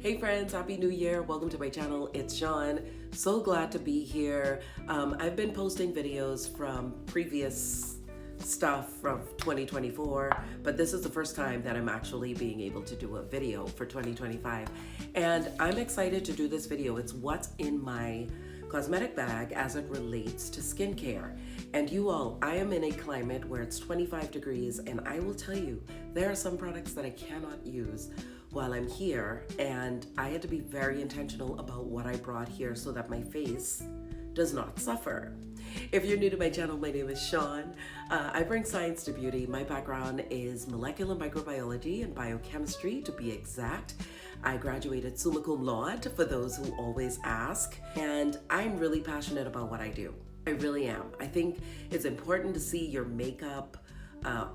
Hey friends, Happy New Year. Welcome to my channel. It's Sean. So glad to be here. I've been posting videos from previous stuff from 2024, but this is the first time that I'm actually being able to do a video for 2025. And I'm excited to do this video. It's what's in my cosmetic bag as it relates to skincare. And you all, I am in a climate where it's 25 degrees, and I will tell you, there are some products that I cannot use while I'm here, and I had to be very intentional about what I brought here so that my face does not suffer. If you're new to my channel, my name is Sean. I bring science to beauty. My background is molecular microbiology and biochemistry, to be exact. I graduated summa cum laude, for those who always ask, and I'm really passionate about what I do. I really am. I think it's important to see your makeup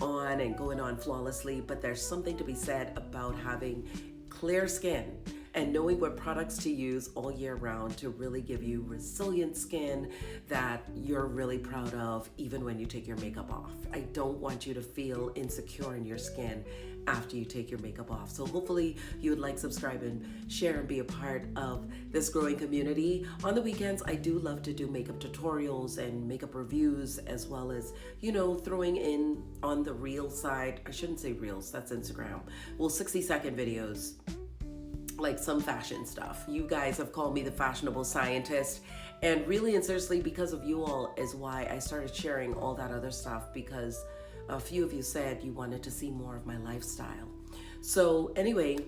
on and going on flawlessly, but there's something to be said about having clear skin and knowing what products to use all year round to really give you resilient skin that you're really proud of even when you take your makeup off. I don't want you to feel insecure in your skin after you take your makeup off. So hopefully you would like, subscribe, and share and be a part of this growing community. On the weekends, I do love to do makeup tutorials and makeup reviews, as well as, you know, throwing in on the reel side. I shouldn't say reels, that's Instagram. Well, 60-second videos, like some fashion stuff. You guys have called me the fashionable scientist, and really and seriously, because of you all is why I started sharing all that other stuff, because a few of you said you wanted to see more of my lifestyle. So anyway,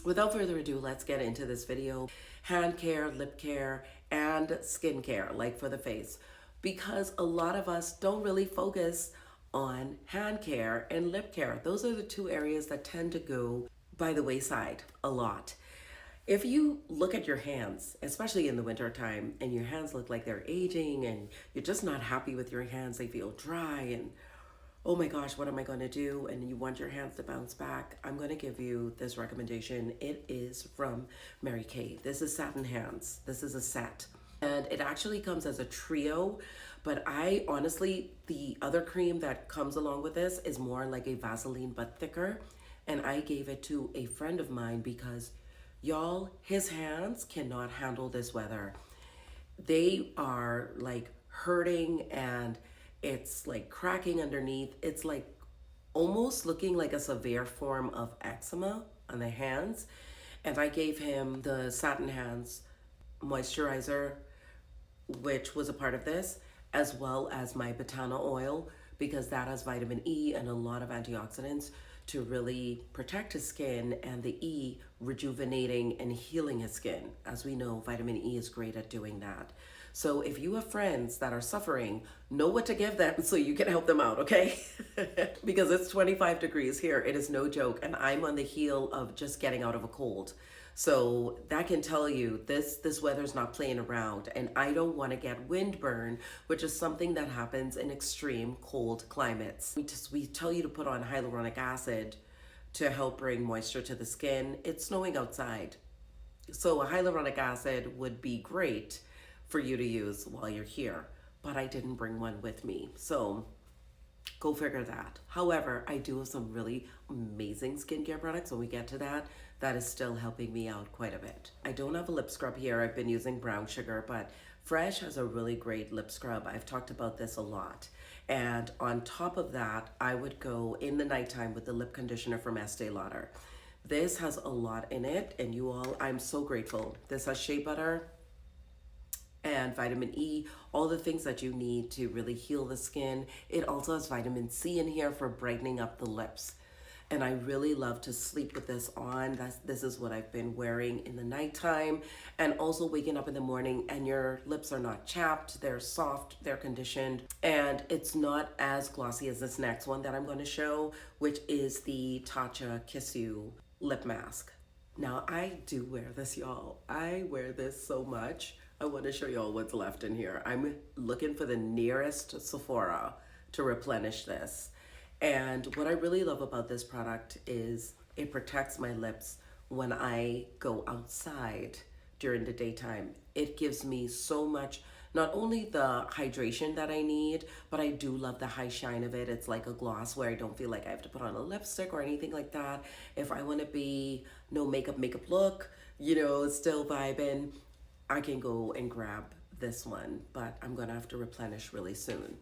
without further ado, let's get into this video. Hand care, lip care, and skin care, like for the face, because a lot of us don't really focus on hand care and lip care. Those are the two areas that tend to go by the wayside a lot. If you look at your hands, especially in the winter time, and your hands look like they're aging and you're just not happy with your hands, they feel dry and oh my gosh, what am I going to do? And you want your hands to bounce back, I'm going to give you this recommendation. It is from Mary Kay. This is Satin Hands. This is a set. And it actually comes as a trio, but I honestly, the other cream that comes along with this is more like a Vaseline but thicker. And I gave it to a friend of mine because, y'all, his hands cannot handle this weather. They are like hurting and it's like cracking underneath. It's like almost looking like a severe form of eczema on the hands. And I gave him the Satin Hands moisturizer, which was a part of this, as well as my botany oil, because that has vitamin E and a lot of antioxidants to really protect his skin, and the E rejuvenating and healing his skin. As we know, vitamin E is great at doing that. So if you have friends that are suffering, know what to give them so you can help them out, okay? Because it's 25 degrees here. It is no joke. And I'm on the heel of just getting out of a cold. So that can tell you this weather's not playing around, and I don't want to get windburn, which is something that happens in extreme cold climates. We tell you to put on hyaluronic acid to help bring moisture to the skin. It's snowing outside. So a hyaluronic acid would be great for you to use while you're here, but I didn't bring one with me. So go figure that. However, I do have some really amazing skincare products when we get to that. That is still helping me out quite a bit. I don't have a lip scrub here. I've been using brown sugar, but Fresh has a really great lip scrub. I've talked about this a lot. And on top of that, I would go in the nighttime with the lip conditioner from Estee Lauder. This has a lot in it, and you all, I'm so grateful. This has shea butter and vitamin E, all the things that you need to really heal the skin. It also has vitamin C in here for brightening up the lips. And I really love to sleep with this on. This is what I've been wearing in the nighttime, and also waking up in the morning and your lips are not chapped, they're soft, they're conditioned, and it's not as glossy as this next one that I'm going to show, which is the Tatcha Kiss You lip mask. Now I do wear this, y'all. I wear this so much. I want to show y'all what's left in here. I'm looking for the nearest Sephora to replenish this. And what I really love about this product is it protects my lips when I go outside during the daytime. It gives me so much not only the hydration that I need, but I do love the high shine of it. It's like a gloss where I don't feel like I have to put on a lipstick or anything like that. If I want to be no makeup look, still vibing, I can go and grab this one, but I'm gonna have to replenish really soon.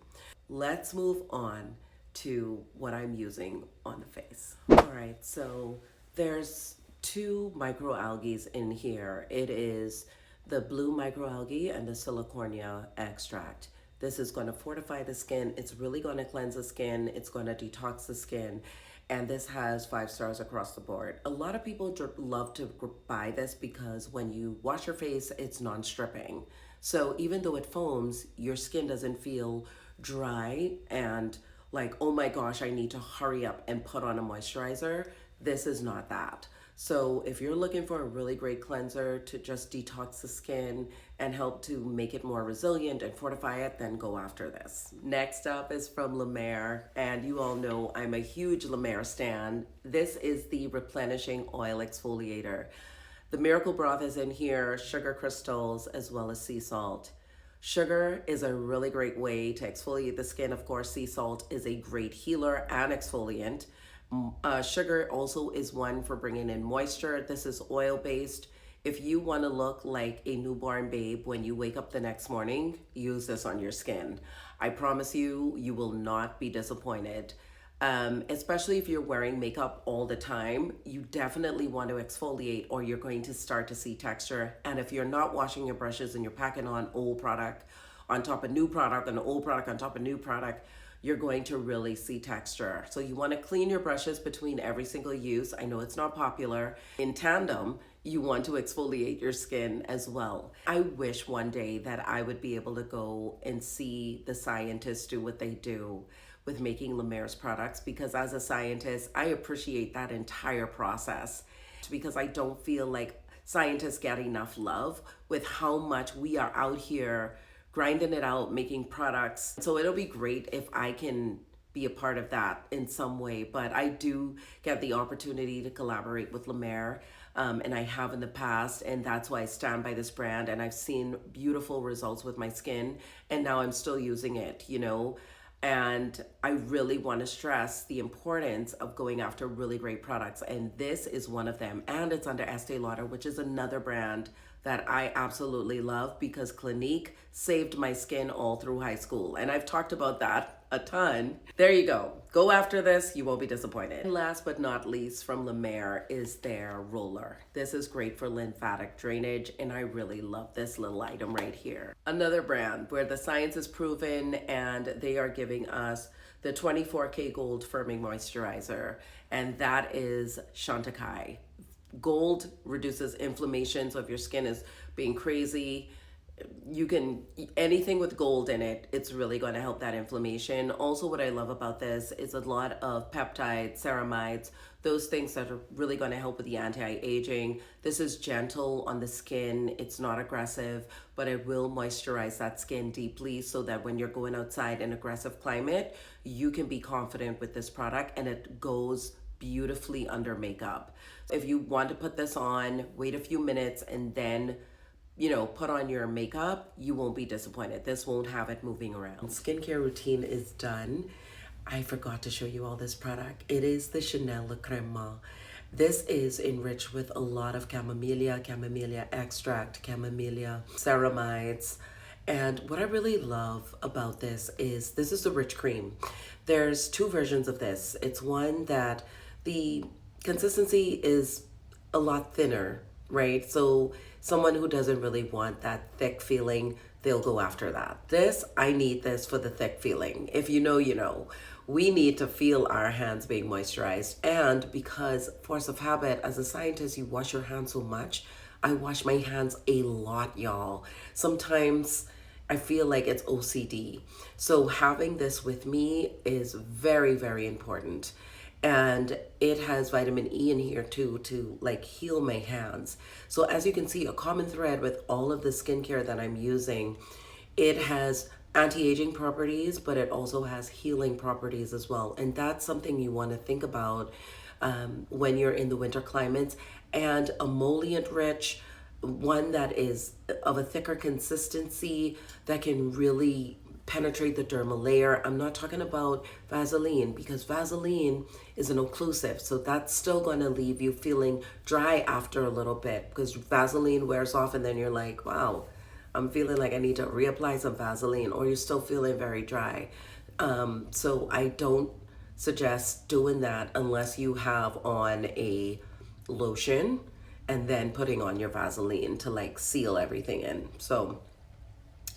Let's move on to what I'm using on the face. All right, so there's two microalgae in here. It is the blue microalgae and the silicornia extract. This is going to fortify the skin. It's really going to cleanse the skin. It's going to detox the skin. And this has 5 stars across the board. A lot of people love to buy this because when you wash your face, it's non-stripping. So even though it foams, your skin doesn't feel dry and like, oh my gosh, I need to hurry up and put on a moisturizer. This is not that. So if you're looking for a really great cleanser to just detox the skin and help to make it more resilient and fortify it, then go after this. Next up is from La Mer, and you all know I'm a huge La Mer stan. This is the replenishing oil exfoliator. The miracle broth is in here, sugar crystals, as well as sea salt. Sugar is a really great way to exfoliate the skin. Of course, sea salt is a great healer and exfoliant. Sugar also is one for bringing in moisture. This is oil-based. If you want to look like a newborn babe when you wake up the next morning, use this on your skin. I promise you, you will not be disappointed. Especially if you're wearing makeup all the time, you definitely want to exfoliate or you're going to start to see texture. And if you're not washing your brushes and you're packing on old product on top of new product and old product on top of new product, you're going to really see texture. So you want to clean your brushes between every single use. I know it's not popular. In tandem, you want to exfoliate your skin as well. I wish one day that I would be able to go and see the scientists do what they do with making La Mer's products, because as a scientist, I appreciate that entire process because I don't feel like scientists get enough love with how much we are out here grinding it out, making products. So it'll be great if I can be a part of that in some way. But I do get the opportunity to collaborate with La Mer, and I have in the past, and that's why I stand by this brand. And I've seen beautiful results with my skin, and now I'm still using it, And I really want to stress the importance of going after really great products. And this is one of them. And it's under Estee Lauder, which is another brand that I absolutely love because Clinique saved my skin all through high school. And I've talked about that a ton. There you go. Go after this. You won't be disappointed. And last but not least from La Mer is their roller. This is great for lymphatic drainage, and I really love this little item right here. Another brand where the science is proven and they are giving us the 24K Gold Firming Moisturizer, and that is Chantecaille. Gold reduces inflammation, so if your skin is being crazy, you can, anything with gold in it, it's really going to help that inflammation. Also, what I love about this is a lot of peptides, ceramides, those things that are really going to help with the anti-aging. This is gentle on the skin. It's not aggressive, but it will moisturize that skin deeply so that when you're going outside in aggressive climate, you can be confident with this product, and it goes beautifully under makeup. If you want to put this on, wait a few minutes and then put on your makeup, you won't be disappointed. This won't have it moving around. Skincare routine is done. I forgot to show you all this product. It is the Chanel La Crema. This is enriched with a lot of chamomilla extract, chamomilla ceramides. And what I really love about this is the rich cream. There's 2 versions of this. It's one that the consistency is a lot thinner, right? So someone who doesn't really want that thick feeling, they'll go after that. I need this for the thick feeling. If you know, you know. We need to feel our hands being moisturized. And because force of habit, as a scientist, you wash your hands so much. I wash my hands a lot, y'all. Sometimes I feel like it's OCD. So having this with me is very, very important. And it has vitamin E in here too to like heal my hands. So as you can see, a common thread with all of the skincare that I'm using, it has anti-aging properties, but it also has healing properties as well. And that's something you want to think about when you're in the winter climates. And emollient rich, one that is of a thicker consistency that can really penetrate the dermal layer. I'm not talking about Vaseline, because Vaseline is an occlusive, so that's still going to leave you feeling dry after a little bit, because Vaseline wears off and then you're like, wow, I'm feeling like I need to reapply some Vaseline, or you're still feeling very dry. So I don't suggest doing that unless you have on a lotion and then putting on your Vaseline to like seal everything in. So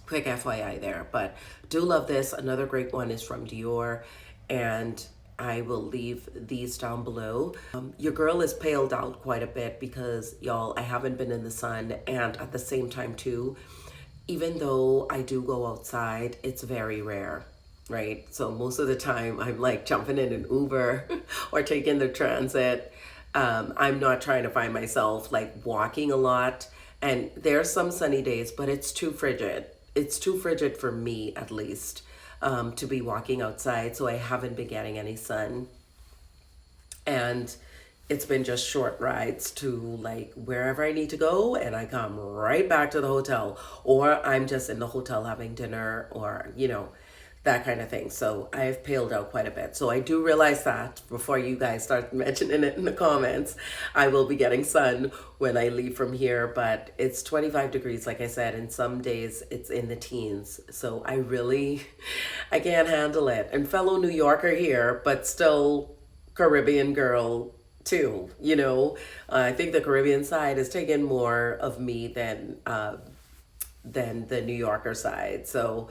quick FYI there, but do love this. Another great one is from Dior, and I will leave these down below. Your girl is paled out quite a bit because, y'all, I haven't been in the sun, and at the same time too, even though I do go outside, it's very rare, right? So most of the time I'm like jumping in an Uber or taking the transit. I'm not trying to find myself like walking a lot, and there's some sunny days, but it's too frigid. It's too frigid for me, at least, to be walking outside, so I haven't been getting any sun. And it's been just short rides to like wherever I need to go, and I come right back to the hotel, or I'm just in the hotel having dinner, or, you know, that kind of thing. So I've paled out quite a bit. So I do realize that before you guys start mentioning it in the comments, I will be getting sun when I leave from here, but it's 25 degrees, like I said, and some days it's in the teens. So I can't handle it. And fellow New Yorker here, but still Caribbean girl too, you know. I think the Caribbean side has taken more of me than the New Yorker side. So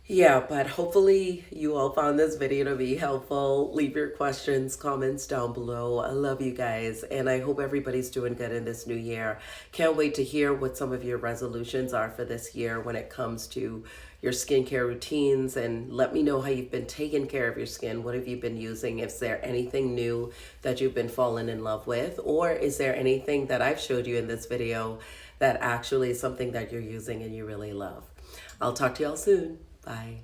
yeah, but hopefully you all found this video to be helpful. Leave your questions, comments down below. I love you guys, and I hope everybody's doing good in this new year. Can't wait to hear what some of your resolutions are for this year when it comes to your skincare routines, and let me know how you've been taking care of your skin. What have you been using? Is there anything new that you've been falling in love with, or is there anything that I've showed you in this video that actually is something that you're using and you really love? I'll talk to y'all soon. Bye.